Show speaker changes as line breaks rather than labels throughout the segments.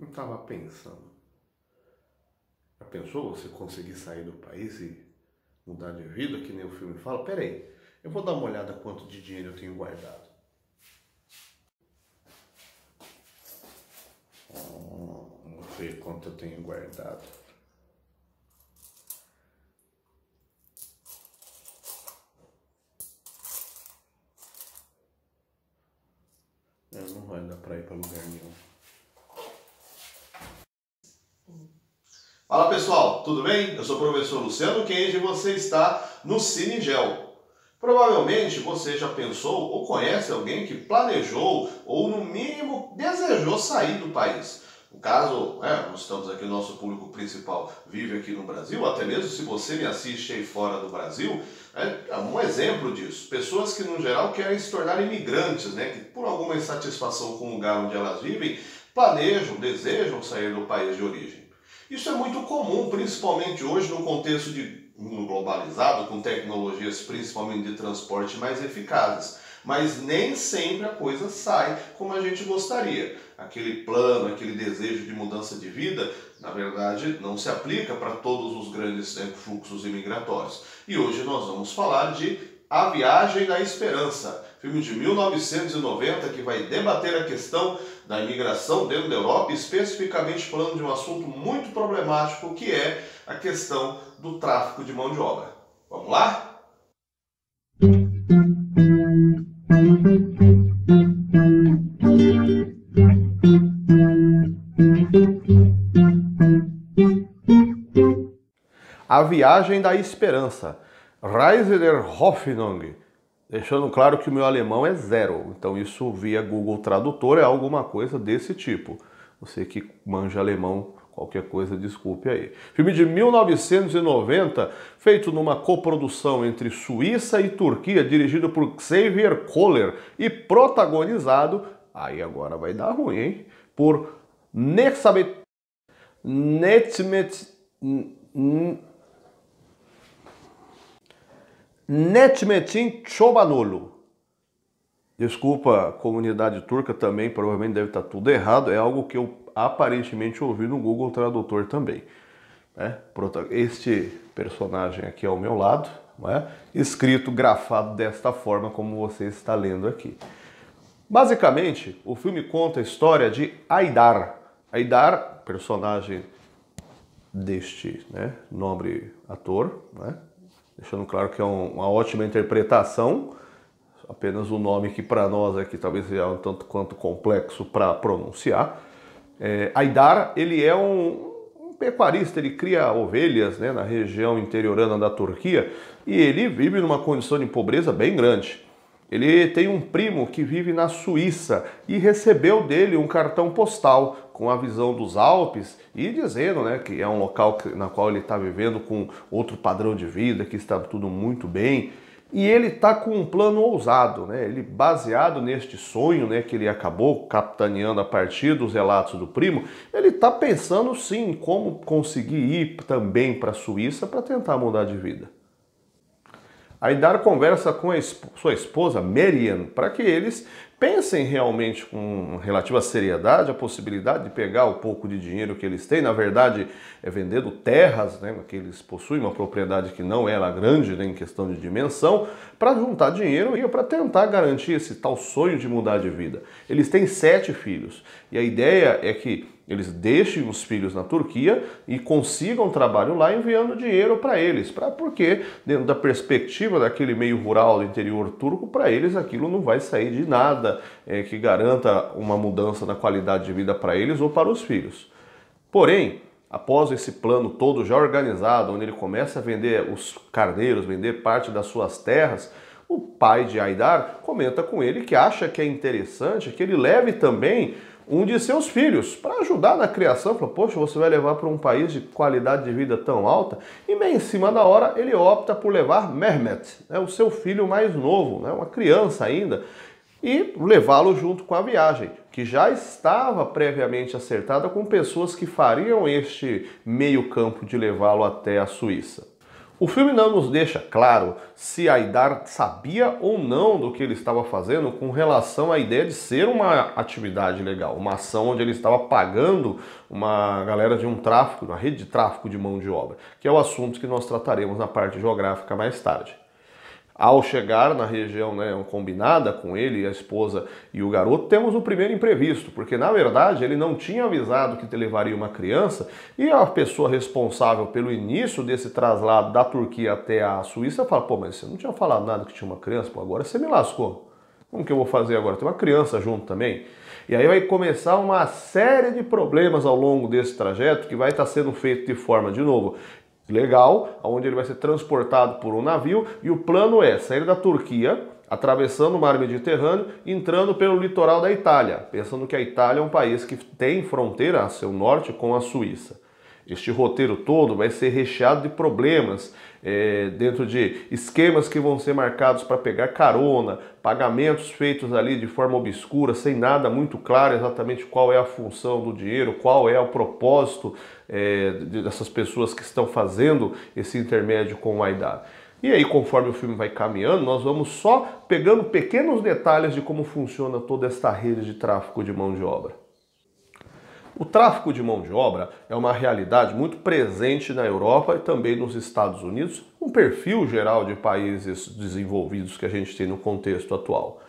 Eu estava pensando. Já pensou você conseguir sair do país e mudar de vida, que nem o filme fala? Pera aí, eu vou dar uma olhada quanto de dinheiro eu tenho guardado. Vamos ver quanto eu tenho guardado. Não vai dar pra ir pra lugar nenhum.
Fala pessoal, tudo bem? Eu sou o professor Luciano Kenji e você está no Cinegel. Provavelmente você já pensou ou conhece alguém que planejou ou no mínimo desejou sair do país. No caso, nós estamos aqui, o nosso público principal vive aqui no Brasil, até mesmo se você me assiste aí fora do Brasil, é um exemplo disso. Pessoas que no geral querem se tornar imigrantes, que por alguma insatisfação com o lugar onde elas vivem, planejam, desejam sair do país de origem. Isso é muito comum, principalmente hoje no contexto de mundo globalizado, com tecnologias principalmente de transporte mais eficazes. Mas nem sempre a coisa sai como a gente gostaria. Aquele plano, aquele desejo de mudança de vida, na verdade, não se aplica para todos os grandes fluxos imigratórios. E hoje nós vamos falar de A Viagem da Esperança, filme de 1990 que vai debater a questão da imigração dentro da Europa, especificamente falando de um assunto muito problemático que é a questão do tráfico de mão de obra. Vamos lá?
A Viagem da Esperança, Reise der Hoffnung. Deixando claro que o meu alemão é zero, então isso via Google Tradutor é alguma coisa desse tipo. Você que manja alemão, qualquer coisa, desculpe aí. Filme de 1990, feito numa coprodução entre Suíça e Turquia, dirigido por Xavier Kohler e protagonizado, aí agora vai dar ruim, hein? Por Necmettin Çobanoglu. Desculpa, a comunidade turca também, provavelmente deve estar tudo errado. É algo que eu aparentemente ouvi no Google Tradutor também. Este personagem aqui ao meu lado, escrito, grafado desta forma como você está lendo aqui. Basicamente, o filme conta a história de Haydar. Haydar, personagem deste nobre ator, deixando claro que é uma ótima interpretação, apenas o nome que para nós aqui talvez seja um tanto quanto complexo para pronunciar. Haydar, ele é um pecuarista, ele cria ovelhas na região interiorana da Turquia e ele vive numa condição de pobreza bem grande. Ele tem um primo que vive na Suíça e recebeu dele um cartão postal com a visão dos Alpes e dizendo que é um local na qual ele está vivendo com outro padrão de vida, que está tudo muito bem. E ele está com um plano ousado, ele baseado neste sonho que ele acabou capitaneando a partir dos relatos do primo, ele está pensando sim em como conseguir ir também para a Suíça para tentar mudar de vida. Haydar conversa com sua esposa, Merian, para que eles pensem realmente com relativa seriedade a possibilidade de pegar o pouco de dinheiro que eles têm, na verdade, vendendo terras, que eles possuem, uma propriedade que não era grande em questão de dimensão, para juntar dinheiro e para tentar garantir esse tal sonho de mudar de vida. Eles têm 7 filhos e a ideia é que eles deixem os filhos na Turquia e consigam trabalho lá enviando dinheiro para eles, porque dentro da perspectiva daquele meio rural do interior turco, para eles aquilo não vai sair de nada que garanta uma mudança na qualidade de vida para eles ou para os filhos. Porém, após esse plano todo já organizado, onde ele começa a vender os carneiros, vender parte das suas terras, o pai de Haydar comenta com ele que acha que é interessante que ele leve também um de seus filhos para ajudar na criação. Falou, poxa, você vai levar para um país de qualidade de vida tão alta? E bem em cima da hora ele opta por levar Mehmet, o seu filho mais novo, uma criança ainda, e levá-lo junto com a viagem, que já estava previamente acertada com pessoas que fariam este meio campo de levá-lo até a Suíça. O filme não nos deixa claro se Haidar sabia ou não do que ele estava fazendo com relação à ideia de ser uma atividade legal, uma ação onde ele estava pagando uma galera de um tráfico, uma rede de tráfico de mão de obra, que é o assunto que nós trataremos na parte geográfica mais tarde. Ao chegar na região, né, combinada com ele, a esposa e o garoto, temos o primeiro imprevisto, porque na verdade ele não tinha avisado que levaria uma criança e a pessoa responsável pelo início desse traslado da Turquia até a Suíça fala, pô, mas você não tinha falado nada que tinha uma criança, pô, agora você me lascou. Como que eu vou fazer agora? Tem uma criança junto também. E aí vai começar uma série de problemas ao longo desse trajeto que vai estar sendo feito de forma, de novo, legal, onde ele vai ser transportado por um navio e o plano é sair da Turquia, atravessando o mar Mediterrâneo, entrando pelo litoral da Itália, pensando que a Itália é um país que tem fronteira a seu norte com a Suíça. Este roteiro todo vai ser recheado de problemas, dentro de esquemas que vão ser marcados para pegar carona, pagamentos feitos ali de forma obscura, sem nada muito claro exatamente qual é a função do dinheiro, qual é o propósito dessas pessoas que estão fazendo esse intermédio com o Haidar. E aí, conforme o filme vai caminhando, nós vamos só pegando pequenos detalhes de como funciona toda esta rede de tráfico de mão de obra. O tráfico de mão de obra é uma realidade muito presente na Europa e também nos Estados Unidos, um perfil geral de países desenvolvidos que a gente tem no contexto atual.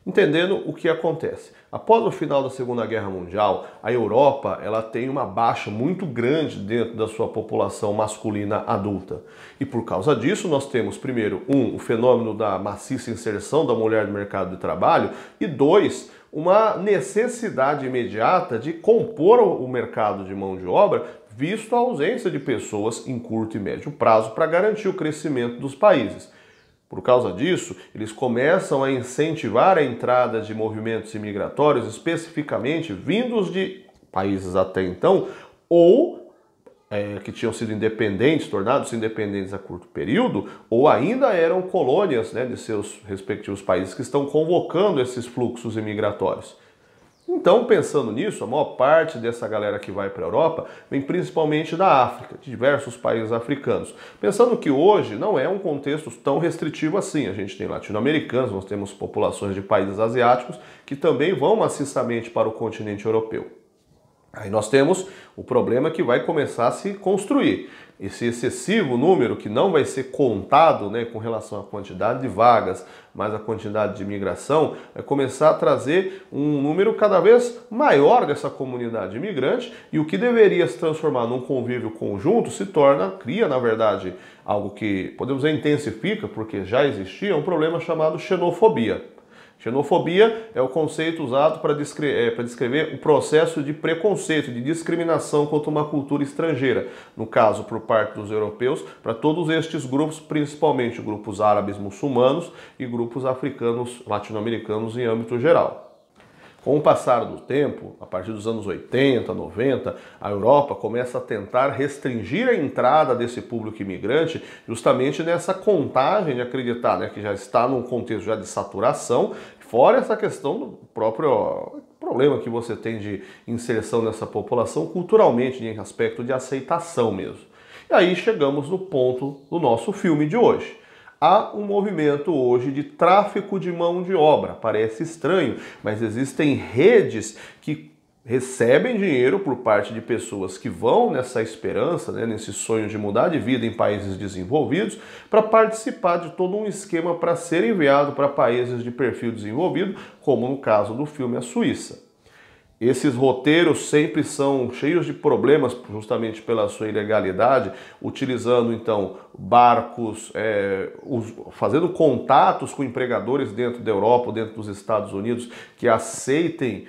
Entendendo o que acontece. Após o final da Segunda Guerra Mundial, a Europa ela tem uma baixa muito grande dentro da sua população masculina adulta. E por causa disso nós temos, primeiro, o fenômeno da maciça inserção da mulher no mercado de trabalho e dois, uma necessidade imediata de compor o mercado de mão de obra, visto a ausência de pessoas em curto e médio prazo para garantir o crescimento dos países. Por causa disso, eles começam a incentivar a entrada de movimentos imigratórios, especificamente vindos de países até então, ou que tinham sido independentes, tornados independentes a curto período, ou ainda eram colônias, né, de seus respectivos países que estão convocando esses fluxos imigratórios. Então, pensando nisso, a maior parte dessa galera que vai para a Europa vem principalmente da África, de diversos países africanos. Pensando que hoje não é um contexto tão restritivo assim. A gente tem latino-americanos, nós temos populações de países asiáticos que também vão maciçamente para o continente europeu. Aí nós temos o problema que vai começar a se construir. Esse excessivo número que não vai ser contado, né, com relação à quantidade de vagas, mas a quantidade de imigração, vai começar a trazer um número cada vez maior dessa comunidade imigrante e o que deveria se transformar num convívio conjunto cria, na verdade, algo que podemos dizer intensifica, porque já existia, um problema chamado xenofobia. Xenofobia é o conceito usado para descrever o processo de preconceito, de discriminação contra uma cultura estrangeira, no caso por parte dos europeus, para todos estes grupos, principalmente grupos árabes muçulmanos e grupos africanos, latino-americanos em âmbito geral. Com o passar do tempo, a partir dos anos 80, 90, a Europa começa a tentar restringir a entrada desse público imigrante justamente nessa contagem de acreditar, né, que já está num contexto já de saturação, fora essa questão do próprio problema que você tem de inserção nessa população culturalmente, em aspecto de aceitação mesmo. E aí chegamos no ponto do nosso filme de hoje. Há um movimento hoje de tráfico de mão de obra. Parece estranho, mas existem redes que recebem dinheiro por parte de pessoas que vão nessa esperança, né, nesse sonho de mudar de vida em países desenvolvidos, para participar de todo um esquema para ser enviado para países de perfil desenvolvido, como no caso do filme A Suíça. Esses roteiros sempre são cheios de problemas justamente pela sua ilegalidade, utilizando então barcos, fazendo contatos com empregadores dentro da Europa, dentro dos Estados Unidos, que aceitem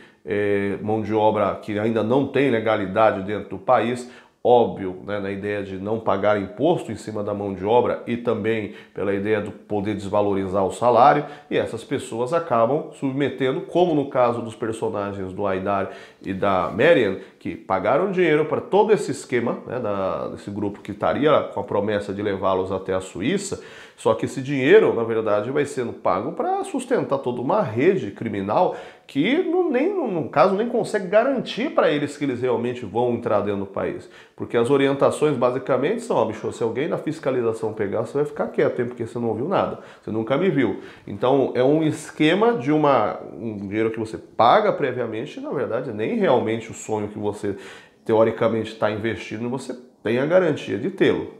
mão de obra que ainda não tem legalidade dentro do país. Óbvio, né, na ideia de não pagar imposto em cima da mão de obra e também pela ideia de poder desvalorizar o salário, e essas pessoas acabam submetendo, como no caso dos personagens do Haidar e da Marian, que pagaram dinheiro para todo esse esquema, né, desse grupo que estaria com a promessa de levá-los até a Suíça, só que esse dinheiro, na verdade, vai sendo pago para sustentar toda uma rede criminal que no caso nem consegue garantir para eles que eles realmente vão entrar dentro do país. Porque as orientações basicamente são, ó, bicho, se alguém da fiscalização pegar, você vai ficar quieto, hein, porque você não ouviu nada, você nunca me viu. Então é um esquema de um dinheiro que você paga previamente e na verdade nem realmente o sonho que você teoricamente está investindo, você tem a garantia de tê-lo.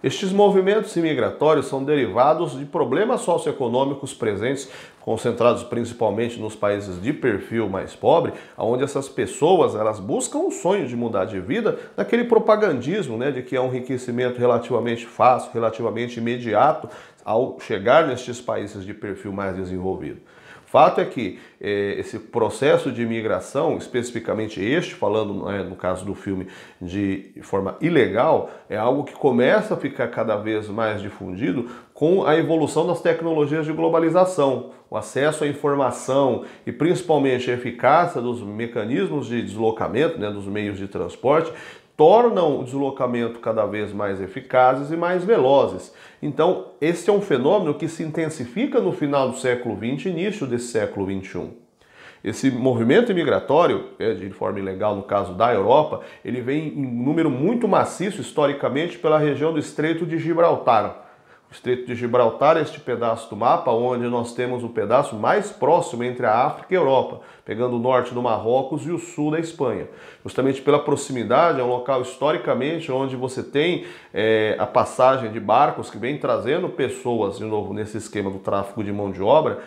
Estes movimentos imigratórios são derivados de problemas socioeconômicos presentes, concentrados principalmente nos países de perfil mais pobre, onde essas pessoas elas buscam o sonho de mudar de vida naquele propagandismo, né, de que é um enriquecimento relativamente fácil, relativamente imediato ao chegar nestes países de perfil mais desenvolvido. Fato é que esse processo de imigração, especificamente falando no caso do filme de forma ilegal, é algo que começa a ficar cada vez mais difundido com a evolução das tecnologias de globalização, o acesso à informação e principalmente a eficácia dos mecanismos de deslocamento, né, dos meios de transporte, tornam o deslocamento cada vez mais eficazes e mais velozes. Então, esse é um fenômeno que se intensifica no final do século XX e início desse século XXI. Esse movimento imigratório, de forma ilegal no caso da Europa, ele vem em número muito maciço historicamente pela região do Estreito de Gibraltar. O Estreito de Gibraltar é este pedaço do mapa onde nós temos o pedaço mais próximo entre a África e a Europa, pegando o norte do Marrocos e o sul da Espanha. Justamente pela proximidade, é um local historicamente onde você tem a passagem de barcos que vem trazendo pessoas, de novo, nesse esquema do tráfico de mão de obra,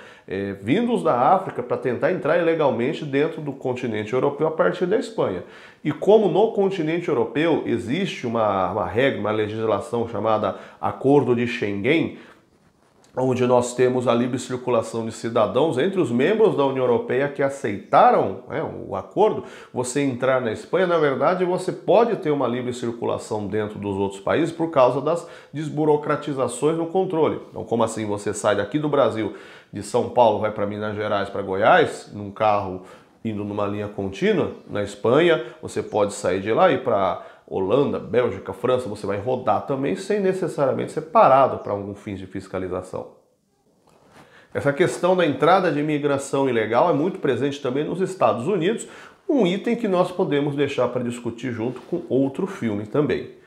vindos da África para tentar entrar ilegalmente dentro do continente europeu a partir da Espanha. E como no continente europeu existe uma regra, uma legislação chamada Acordo de Schengen, onde nós temos a livre circulação de cidadãos entre os membros da União Europeia que aceitaram o acordo, você entrar na Espanha, na verdade, você pode ter uma livre circulação dentro dos outros países por causa das desburocratizações no controle. Então, como assim você sai daqui do Brasil, de São Paulo, vai para Minas Gerais, para Goiás, num carro indo numa linha contínua, na Espanha, você pode sair de lá e ir para Holanda, Bélgica, França, você vai rodar também sem necessariamente ser parado para algum fim de fiscalização. Essa questão da entrada de imigração ilegal é muito presente também nos Estados Unidos, um item que nós podemos deixar para discutir junto com outro filme também.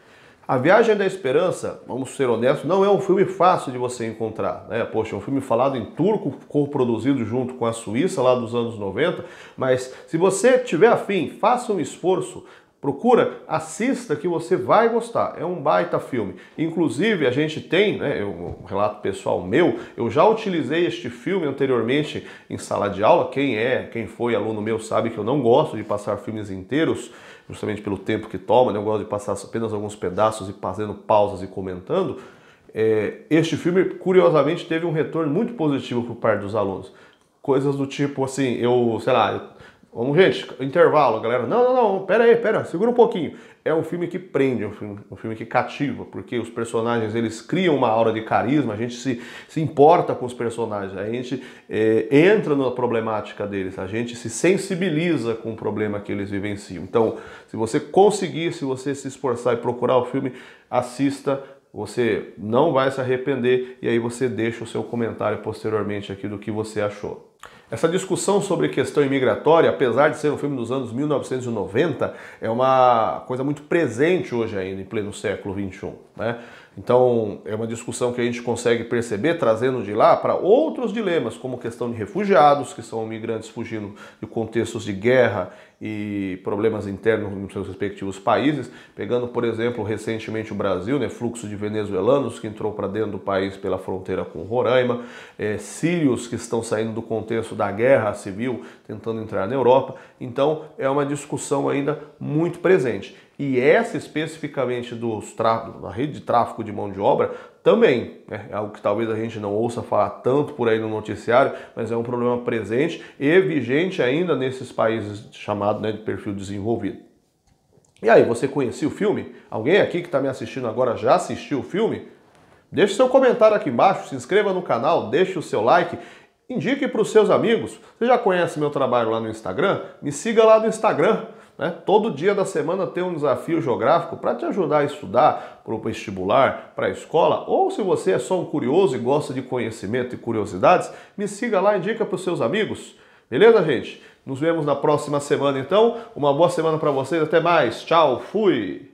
A Viagem da Esperança, vamos ser honestos, não é um filme fácil de você encontrar, né? Poxa, é um filme falado em turco, co-produzido junto com a Suíça lá dos anos 90, mas se você tiver afim, faça um esforço, procura, assista que você vai gostar. É um baita filme. Inclusive, a gente tem, um relato pessoal meu, eu já utilizei este filme anteriormente em sala de aula. Quem foi aluno meu sabe que eu não gosto de passar filmes inteiros, justamente pelo tempo que toma, né? Eu gosto de passar apenas alguns pedaços e fazendo pausas e comentando. Este filme, curiosamente, teve um retorno muito positivo por parte dos alunos. Coisas do tipo assim, vamos, gente, intervalo, galera. Não, pera, segura um pouquinho. É um filme que prende, um filme que cativa, porque os personagens, eles criam uma aura de carisma, a gente se importa com os personagens, a gente entra na problemática deles, a gente se sensibiliza com o problema que eles vivenciam. Então, se você conseguir, se você se esforçar e procurar o filme, assista, você não vai se arrepender e aí você deixa o seu comentário posteriormente aqui do que você achou. Essa discussão sobre questão imigratória, apesar de ser um filme dos anos 1990, é uma coisa muito presente hoje ainda, em pleno século XXI, né? Então, é uma discussão que a gente consegue perceber trazendo de lá para outros dilemas, como questão de refugiados, que são imigrantes fugindo de contextos de guerra e problemas internos nos seus respectivos países, pegando, por exemplo, recentemente o Brasil, né, fluxo de venezuelanos que entrou para dentro do país pela fronteira com Roraima, sírios que estão saindo do contexto da guerra civil, tentando entrar na Europa. Então, é uma discussão ainda muito presente. E essa especificamente da rede de tráfico de mão de obra também, né? É algo que talvez a gente não ouça falar tanto por aí no noticiário, mas é um problema presente e vigente ainda nesses países chamados, de perfil desenvolvido. E aí, você conhecia o filme? Alguém aqui que está me assistindo agora já assistiu o filme? Deixe seu comentário aqui embaixo, se inscreva no canal, deixe o seu like, indique para os seus amigos. Você já conhece meu trabalho lá no Instagram? Me siga lá no Instagram. Todo dia da semana tem um desafio geográfico para te ajudar a estudar para o vestibular, para a escola, ou se você é só um curioso e gosta de conhecimento e curiosidades, me siga lá e indica para os seus amigos. Beleza, gente? Nos vemos na próxima semana, então. Uma boa semana para vocês. Até mais. Tchau. Fui.